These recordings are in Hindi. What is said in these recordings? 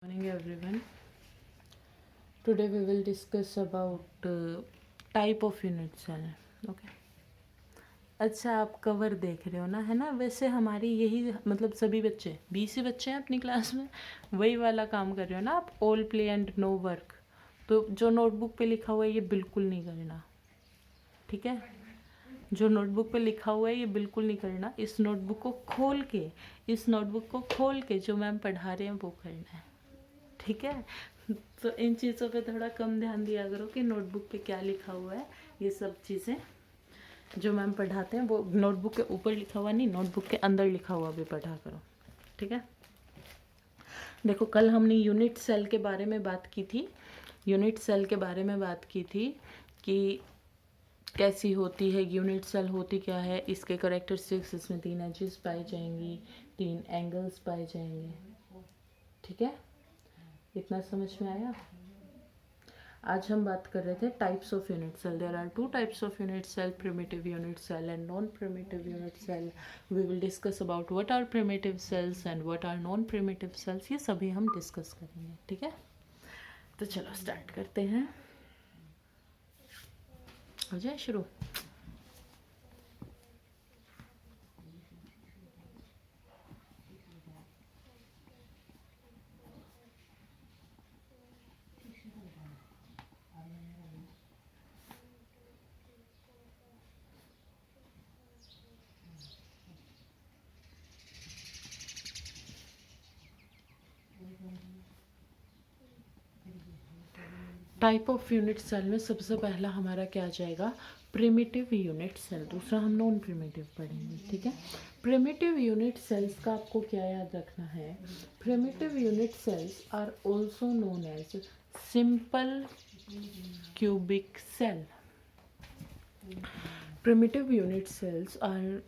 Morning everyone. Today we will discuss about type of unit cell. Okay. अच्छा, आप कवर देख रहे हो ना, है ना? वैसे हमारी यही मतलब सभी बच्चे 20 ही बच्चे हैं अपनी क्लास में, वही वाला काम कर रहे हो ना आप, all play and no work. तो जो नोटबुक पे लिखा हुआ है ये बिल्कुल नहीं करना, ठीक है? जो नोटबुक पे लिखा हुआ है ये बिल्कुल नहीं करना। इस नोटबुक को खोल के जो मैम पढ़ा रहे हैं वो करना है, ठीक है? तो इन चीज़ों पे थोड़ा कम ध्यान दिया करो कि नोटबुक पे क्या लिखा हुआ है। ये सब चीज़ें जो मैम पढ़ाते हैं वो नोटबुक के ऊपर लिखा हुआ नहीं, नोटबुक के अंदर लिखा हुआ भी पढ़ा करो, ठीक है? देखो, कल हमने यूनिट सेल के बारे में बात की थी। यूनिट सेल के बारे में बात की थी कि कैसी होती है यूनिट सेल, होती क्या है, इसके करेक्टरिस्टिक्स, इसमें 3 एजेस पाई जाएंगी, 3 एंगल्स पाए जाएंगे, ठीक है? इतना समझ में आया? आज हम बात कर रहे थे types of unit cell. There are 2 types of unit cell, primitive unit cell and non primitive unit cell. We will discuss about what are primitive cells and what are non primitive cells. ये सभी हम डिस्कस करेंगे, ठीक है? तो चलो स्टार्ट करते हैं, हो जाए शुरू। टाइप ऑफ यूनिट सेल में सबसे पहला हमारा क्या आ जाएगा? Primitive unit cell. दूसरा हम नॉन प्रिमिटिव पढ़ेंगे, ठीक है? प्रिमिटिव यूनिट सेल्स का आपको क्या याद रखना है? Primitive unit cells are also known as simple cubic cell. Primitive unit cells are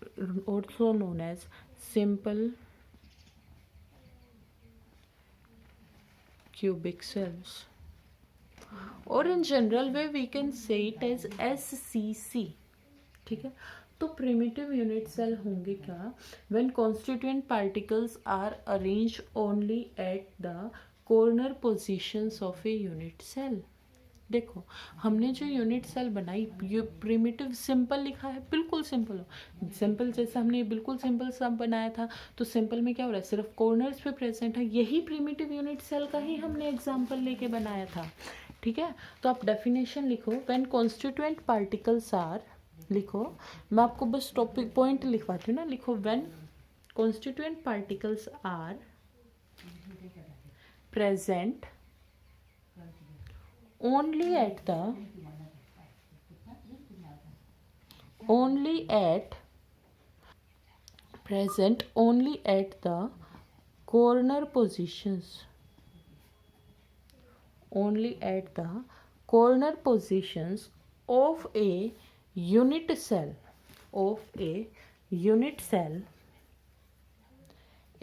also known as simple cubic cells, or in general way we can say it as SCC, ठीक है? तो प्रिमिटिव यूनिट सेल होंगे क्या? When constituent particles are arrange only at the corner positions of a unit cell. देखो, हमने जो यूनिट सेल बनाई, ये प्रिमिटिव सिंपल लिखा है, बिल्कुल सिंपल हो। सिंपल जैसे हमने बिल्कुल सिंपल सब बनाया था, तो सिंपल में क्या हो रहा है? सिर्फ कॉर्नर्स पे प्रेजेंट है। यही प्रिमिटिव यूनिट सेल का ही हमने एग्जांपल लेके बनाया था, ठीक है? तो आप डेफिनेशन लिखो, व्हेन कॉन्स्टिट्यूएंट पार्टिकल्स आर, लिखो, मैं आपको बस टॉपिक पॉइंट लिखवाती हूँ ना। लिखो, when constituent particles are present only at the present only at the corner positions, only at the corner positions of a unit cell,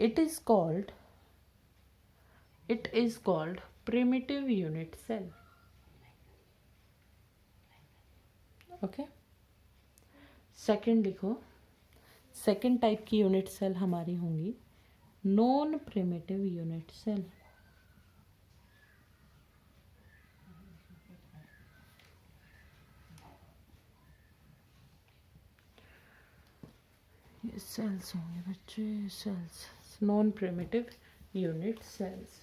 it is called primitive unit cell, okay? Second लिखो, सेकंड टाइप की यूनिट सेल हमारी होंगी नॉन प्रिमिटिव यूनिट सेल। ये सेल्स होंगे बच्चे, cells, non primitive unit cells.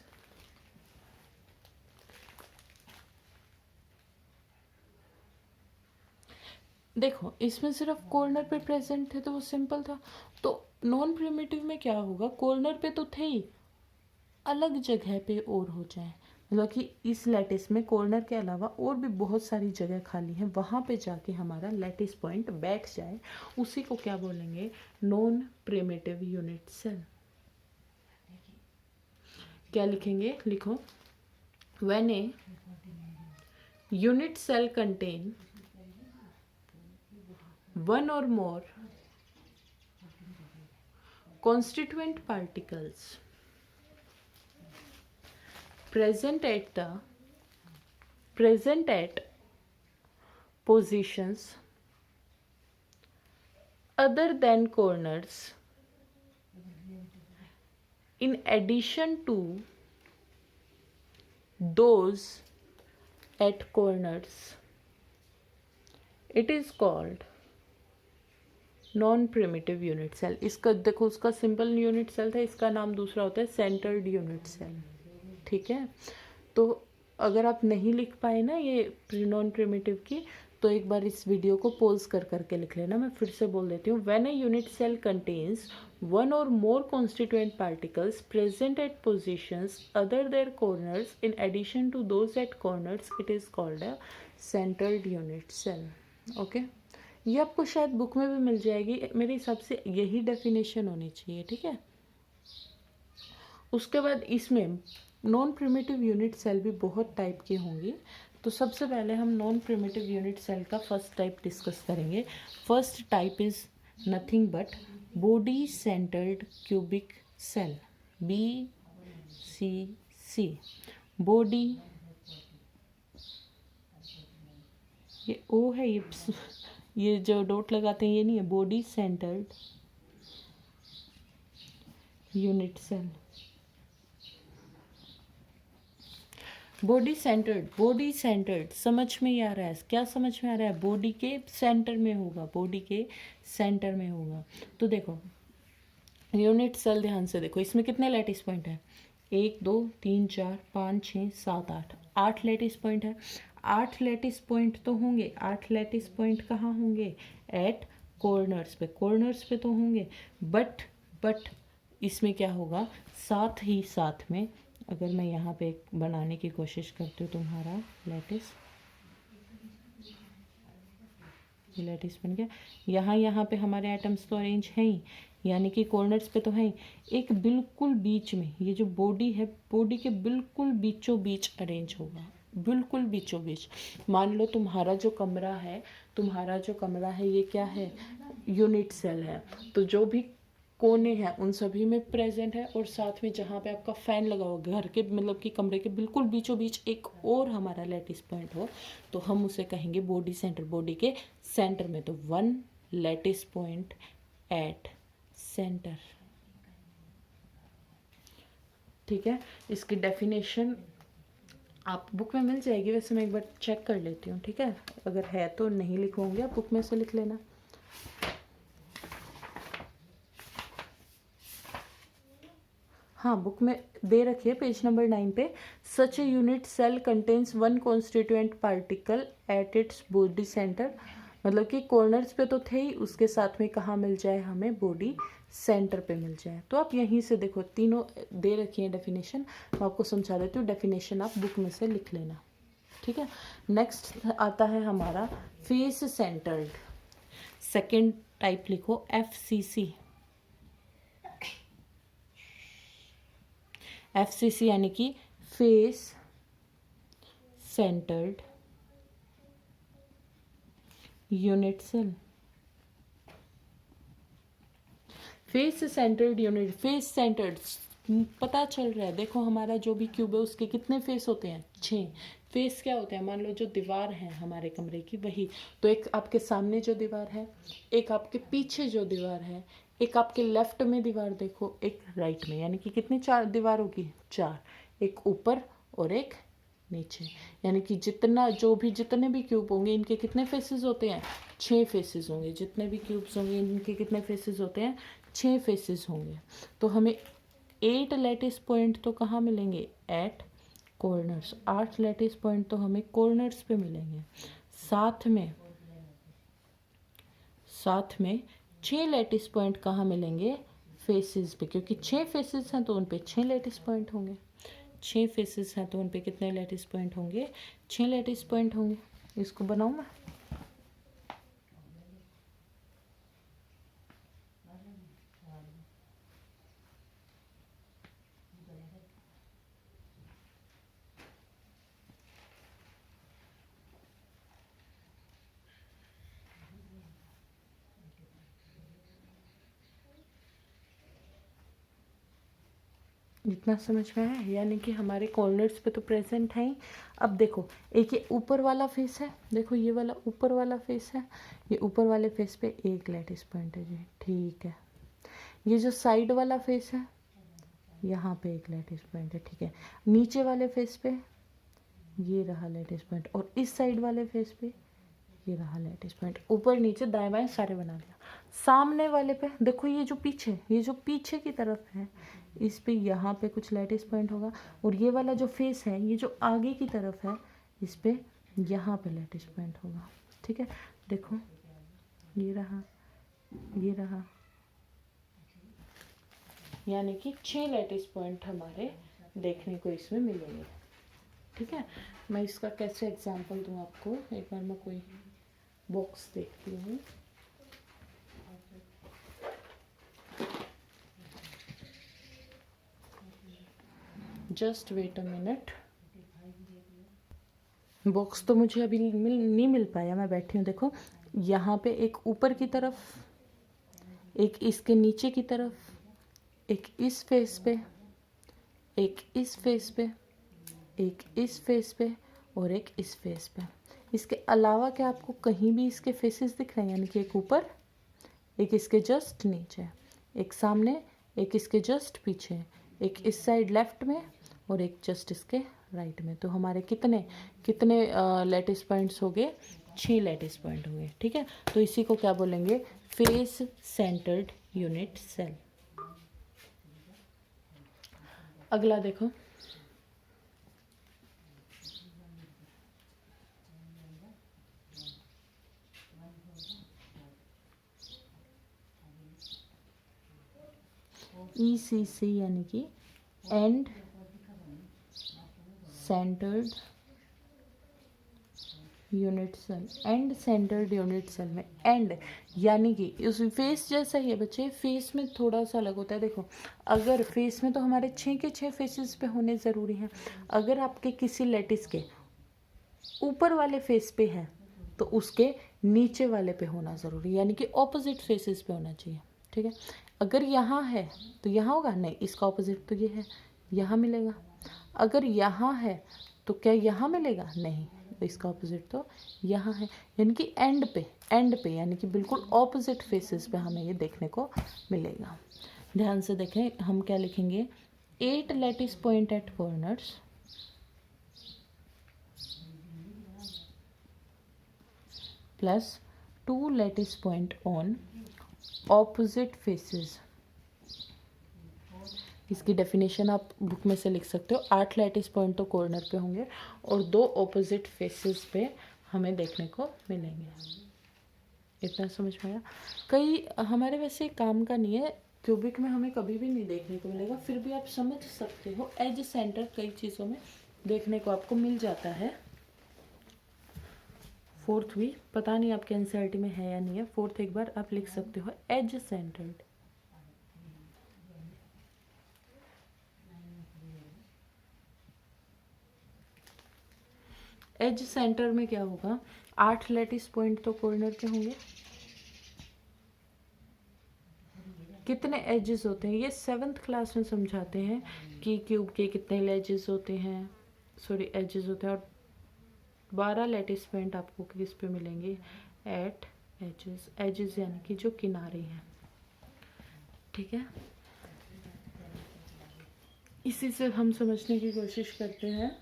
देखो, इसमें सिर्फ कॉर्नर पे प्रेजेंट थे तो वो सिंपल था। तो नॉन प्रिमिटिव में क्या होगा? कॉर्नर पे तो थे ही, अलग जगह पे और हो जाए, मतलब कि इस लैटिस में कॉर्नर के अलावा और भी बहुत सारी जगह खाली है, वहाँ पे जाके हमारा लैटिस पॉइंट बैठ जाए, उसी को क्या बोलेंगे? Non primitive unit cell. क्या लिखेंगे? लिखो, when a unit cell contain one or more constituent particles present at positions other than corners, in addition to those at corners, it is called non primitive unit cell. इसका देखो, उसका सिंपल यूनिट सेल था, इसका नाम दूसरा होता है सेंटर्ड यूनिट सेल। ठीक है, तो अगर आप नहीं लिख पाए ना ये नॉन प्रिमिटिव की, तो एक बार इस वीडियो को पॉज कर करके लिख लेना। मैं फिर से बोल देती हूँ। When a unit cell contains one or more constituent particles present at positions other than corners in addition to those at corners, it is called a centered unit cell. Okay, ये आपको शायद बुक में भी मिल जाएगी, मेरे हिसाब से यही डेफिनेशन होनी चाहिए। ठीक है, उसके बाद इसमें नॉन प्रिमिटिव यूनिट सेल भी बहुत टाइप की होंगी। तो सबसे पहले हम नॉन प्रिमिटिव यूनिट सेल का फर्स्ट टाइप डिस्कस करेंगे। First type is nothing but body centred cubic cell, BCC। Body, ये ओ है, ये जो डॉट लगाते हैं ये नहीं है, body centred unit cell. Body centred समझ में ही आ रहा है? क्या समझ में आ रहा है? बॉडी के सेंटर में होगा, बॉडी के सेंटर में होगा। तो देखो यूनिट सेल, ध्यान से देखो, इसमें कितने लैटिस पॉइंट है? 1 2 3 4 5 6 7 8, 8 लैटिस पॉइंट है। 8 लैटिस पॉइंट तो होंगे। 8 लैटिस पॉइंट कहाँ होंगे? एट कॉर्नर्स पे, कॉर्नर्स पे तो होंगे। बट इसमें क्या होगा, साथ ही साथ में अगर मैं यहाँ पे एक बनाने की कोशिश करती हूँ तुम्हारा लैटिस, ये लैटिस बन गया। यहाँ पे हमारे एटम्स तो अरेंज हैं ही, यानी कि कॉर्नर्स पे तो हैं ही। एक बिल्कुल बीच में, ये जो बॉडी है, बॉडी के बिल्कुल बीचों बीच अरेंज होगा, बिल्कुल बीचों बीच। मान लो तुम्हारा जो कमरा है ये क्या है? यूनिट सेल है। तो जो भी कोने हैं उन सभी में प्रेजेंट है, और साथ में जहाँ पे आपका फैन लगा हो, घर के मतलब कि कमरे के बिल्कुल बीचों बीच एक और हमारा लैटिस पॉइंट हो, तो हम उसे कहेंगे बॉडी सेंटर। बॉडी के सेंटर में, तो 1 लैटिस पॉइंट एट सेंटर। ठीक है, इसकी डेफिनेशन आप बुक में मिल जाएगी, वैसे मैं एक बार चेक कर लेती हूँ। ठीक है, अगर है तो नहीं लिखोगे आप बुक में से लिख लेना। हाँ, बुक में दे रखी है पेज नंबर 9 पे। Such a unit cell contains 1 constituent particle at its body centre, मतलब कि कॉर्नर्स पे तो थे ही, उसके साथ में कहाँ मिल जाए हमें? बॉडी सेंटर पे मिल जाए। तो आप यहीं से देखो, तीनों दे रखी है डेफिनेशन, मैं आपको समझा देती हूँ। डेफिनेशन आप बुक में से लिख लेना। ठीक है, नेक्स्ट आता है हमारा फेस सेंटर्ड। सेकेंड टाइप लिखो FCC। FCC यानी कि face centred unit cell. Face centred unit, face centred पता चल रहा है। देखो हमारा जो भी क्यूब है उसके कितने फेस होते हैं? 6 फेस। क्या होते हैं? मान लो जो दीवार है हमारे कमरे की, वही तो एक आपके सामने जो दीवार है, एक आपके पीछे जो दीवार है, एक आपके लेफ्ट में दीवार देखो, एक राइट में, यानी कि कितनी 4 दीवार होगी? 4। एक ऊपर और एक नीचे, यानी कि जितने भी क्यूब होंगे इनके कितने फेसेस होते हैं? 6 फेसेस होंगे। जितने भी क्यूब्स होंगे इनके कितने फेसेस होते हैं? 6 फेसेस होंगे। तो हमें 8 लैटिस पॉइंट तो कहाँ मिलेंगे? Eight corners. 8 लैटिस पॉइंट तो हमें कॉर्नर्स पे मिलेंगे। साथ में 6 लैटिस पॉइंट कहाँ मिलेंगे? फेसेस पे, क्योंकि 6 फेसेस हैं तो उन पे 6 लैटिस पॉइंट होंगे। 6 फेसेस हैं तो उन पे कितने लैटिस पॉइंट होंगे? 6 लैटिस पॉइंट होंगे। इसको बनाऊँ मैं? जितना समझ में आया, यानी कि हमारे कॉर्नर्स पे तो प्रेजेंट है ही। अब देखो, एक ये ऊपर वाला फेस है, देखो ये वाला ऊपर वाला फेस है, ये ऊपर वाले फेस पे 1 लैटिस पॉइंट है जी। ठीक है, ये जो साइड वाला फेस है यहाँ पे 1 लैटिस पॉइंट है। ठीक है, नीचे वाले फेस पे ये रहा लेटिस पॉइंट, और इस साइड वाले फेस पे ये रहा लेटिस पॉइंट। ऊपर नीचे दाएं बाएं सारे बना लिया। सामने वाले पे देखो, ये जो पीछे की तरफ है, इस पे यहाँ पे कुछ लेटिस पॉइंट होगा, और ये वाला जो फेस है, ये जो आगे की तरफ है, इस पे यहाँ पे लेटिस पॉइंट होगा। ठीक है, देखो ये रहा, ये रहा, यानी कि 6 लेटिस पॉइंट हमारे देखने को इसमें मिलेंगे। ठीक है, मैं इसका कैसे एग्जांपल दूं आपको, एक बार मैं कोई बॉक्स देखती हूँ। Just wait a minute. Box तो मुझे अभी नहीं मिल पाया, मैं बैठी हूँ। देखो यहाँ पे एक ऊपर की तरफ, एक इसके नीचे की तरफ, एक इस फेस पे, एक इस फेस पे, एक इस फेस पे, और एक इस फेस पे। इसके अलावा क्या आपको कहीं भी इसके फेसेस दिख रहे हैं? यानी कि एक ऊपर, एक इसके जस्ट नीचे, एक सामने, एक इसके जस्ट पीछे, एक इस साइड लेफ्ट में, और एक जस्ट इसके राइट में। तो हमारे कितने लेटिस पॉइंट्स हो गए? 6 लेटिस पॉइंट हो गए। ठीक है, तो इसी को क्या बोलेंगे? Face centred unit cell. अगला देखो, ECC यानी कि end centred unit cell. End centred unit cell में एंड यानी कि उस फेस जैसा ही है बच्चे, फेस में थोड़ा सा अलग होता है। देखो, अगर फेस में तो हमारे 6 के 6 फेसेस पे होने ज़रूरी हैं। अगर आपके किसी लेटिस के ऊपर वाले फेस पे है तो उसके नीचे वाले पे होना ज़रूरी, यानी कि ऑपोजिट फेसेस पे होना चाहिए। ठीक है, अगर यहाँ है तो यहाँ होगा नहीं, इसका ऑपोजिट तो ये है, यहाँ मिलेगा। अगर यहाँ है तो क्या यहाँ मिलेगा? नहीं, इसका ऑपोजिट तो यहाँ है। यानी कि एंड पे यानी कि बिल्कुल ऑपोजिट फेसेस पे हमें ये देखने को मिलेगा। ध्यान से देखें, हम क्या लिखेंगे? 8 lattice point at corners plus 2 lattice point on opposite faces. इसकी डेफिनेशन आप बुक में से लिख सकते हो। 8 लेटिस पॉइंट तो कॉर्नर पे होंगे और 2 ऑपोजिट फेसेस पे हमें देखने को मिलेंगे। इतना समझ में आया? कई हमारे वैसे काम का नहीं है, क्यूबिक में हमें कभी भी नहीं देखने को मिलेगा, फिर भी आप समझ सकते हो। एज सेंटर कई चीज़ों में देखने को आपको मिल जाता है। 4th भी पता नहीं आपके एनसीईआरटी में है या नहीं है। 4th एक बार आप लिख सकते हो, एज सेंटर्ड। एज सेंटर में क्या होगा? 8 लेटिस पॉइंट तो कॉर्नर पे होंगे। कितने एजेस होते हैं ये 7th क्लास में समझाते हैं कि क्यूब के कितने एजेस होते हैं, एजेस होते हैं। और 12 लेटिस पॉइंट आपको किस पे मिलेंगे? Eight edges. एजेस यानी कि जो किनारे हैं। ठीक है, इसी से हम समझने की कोशिश करते हैं।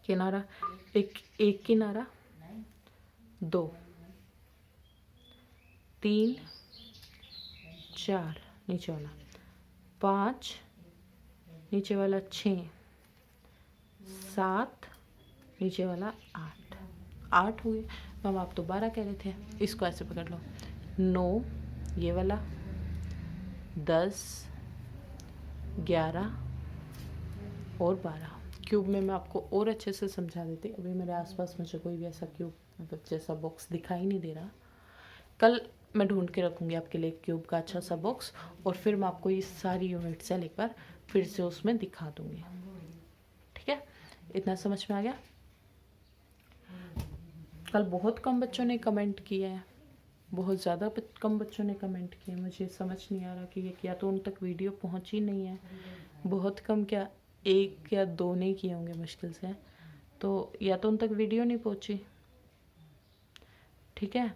किनारा, एक किनारा, 2, 3, 4 नीचे वाला, 5 नीचे वाला, 6, 7 नीचे वाला, 8 हुए। मैम आप तो 12 कह रहे थे, इसको ऐसे पकड़ लो। 9 ये वाला, 10, 11 और 12। क्यूब में मैं आपको और अच्छे से समझा देती। अभी मेरे आसपास मुझे कोई भी ऐसा क्यूब जैसा बॉक्स दिखाई नहीं दे रहा। कल मैं ढूंढ के रखूँगी आपके लिए क्यूब का अच्छा सा बॉक्स, और फिर मैं आपको ये सारी यूनिट सेल एक बार फिर से उसमें दिखा दूँगी। ठीक है, इतना समझ में आ गया? कल बहुत कम बच्चों ने कमेंट किया है, बहुत ज़्यादा कम बच्चों ने कमेंट किए। मुझे समझ नहीं आ रहा कि ये क्या तो उन तक वीडियो पहुँची नहीं है। बहुत कम, क्या 1 या 2 ने किए होंगे मुश्किल से, तो या तो उन तक वीडियो नहीं पहुँची। ठीक है,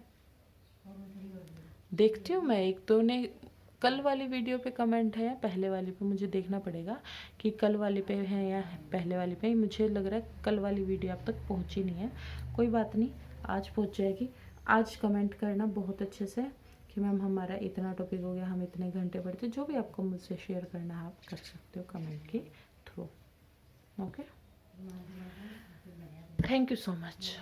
देखती हूँ मैं, 1-2 ने कल वाली वीडियो पे कमेंट है या पहले वाली पे, मुझे देखना पड़ेगा कि कल वाली पे है या पहले वाली पे। मुझे लग रहा है कल वाली वीडियो अब तक पहुंची नहीं है, कोई बात नहीं, आज पहुंच जाएगी। आज कमेंट करना बहुत अच्छे से कि मैम हमारा इतना टॉपिक हो गया, हम इतने घंटे पढ़ते, जो भी आपको मुझसे शेयर करना है आप कर सकते हो कमेंट के through. Okay, thank you so much.